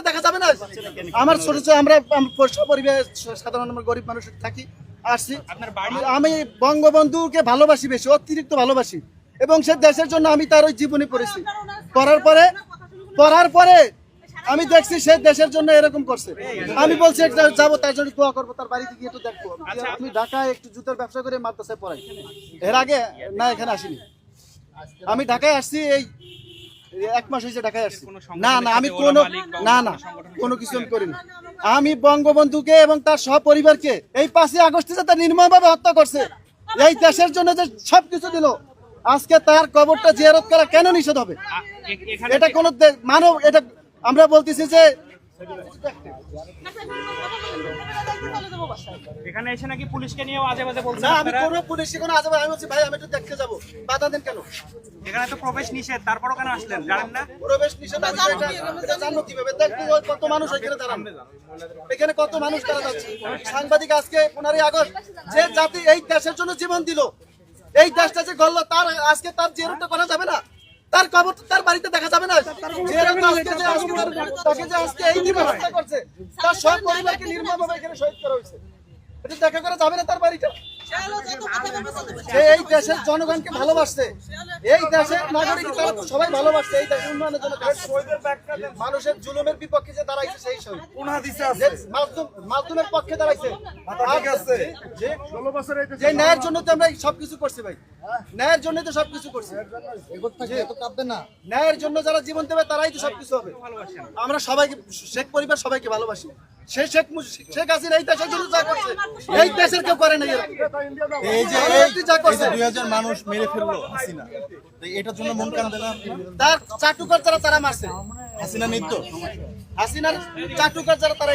বাড়িতে দেখা যাবে না? আমার ছোট ছোট আমরা পরিবার সাধারণ আমরা গরিব মানুষ থাকি, আসছি। আমি বঙ্গবন্ধুকে ভালোবাসি, বেশি অতিরিক্ত ভালোবাসি, এবং সে দেশের জন্য আমি তার ওই জীবনী পড়েছি। পড়ার পরে আমি দেখছি সে দেশের জন্য এরকম করছে। আমি বলছি যাবো, তার জন্য দোয়া করবো, তার বাড়িতে গিয়ে একটু দেখবো। আমি ঢাকায় একটু জুতার ব্যবসা করে মাদ্রাসায় পড়াই, এর আগে না এখানে আসিনি। আমি ঢাকায় আসছি এই 1 মাস হয়েছে ঢাকায় আসছি। না আমি কোনো কিছু আমি করিনি। আমি বঙ্গবন্ধুকে এবং তার সপরিবারকে এই 5ই আগস্টে যে তার নির্মমভাবে হত্যা করছে, এই দেশের জন্য যে সবকিছু দিল, আজকে তার কবরটা জিয়ারত করা কেন নিষেধ হবে? এটা কোন মানব, এটা আমরা বলতেছি যে এখানে এসে নাকি পুলিশকে নিয়েও আজে বাজে বলছেন। না, আমি কোনো পুলিশকে কোনো আজে বাজে, আমি বলছি ভাই আমি একটু দেখতে যাব, বাধা দেন কেন? এখানে তো প্রবেশ নিষেধ, তারপরও কেন আসলেন জানেন না? প্রবেশ নিষেধ এটা জানবো কিভাবে? দেখতে কত মানুষ এখানে দাঁড়ান, এখানে কত মানুষ দাঁড়া যাচ্ছে। সাংবাদিক আজকে 15ই আগস্ট যে জাতি এই দেশের জন্য জীবন দিল, এই দেশটা যে গড়ল, তার আজকে তার জিয়ারতটা করা যাবে না? তার কবর তার বাড়িতে দেখা যাবে না? আজকে এই দিনে হত্যা করছে, তার সব পরিবারকে নির্মমভাবে এখানে শহীদ করা হয়েছে, এটা দেখা করা যাবে না? তার বাড়িটা এই দেশের জনগণকে ভালোবাসছে, এই দেশের নাগরিক সবাই ভালোবাসছে, এই দেশের উন্নয়নের জন্য মানুষের জুলুমের বিপক্ষে যে দাঁড়াইছে, সেই শহীদ মাধ্যমের পক্ষে দাঁড়াইছে। যে ন্যায়ের জন্য তো আমরা সবকিছু করছি ভাই, ন্যায়ের জন্য তো সবকিছু করছি। ন্যায়ের জন্য যারা জীবন দেবে তারাই তো সবকিছু হবে। আমরা সবাইকে, শেখ পরিবার সবাইকে ভালোবাসি। শেখ হাসিনা এই দেশের জন্য যা করছে, এই দেশের কেউ করে নাই। এই যে 2000 মানুষ মেরে ফেললো হাসিনা, এটার জন্য মন কাঁদে না? তার চাটুকার যারা তারা মারছে, হাসিনা নিত্য হাসিনার চাটুকার যারা তারা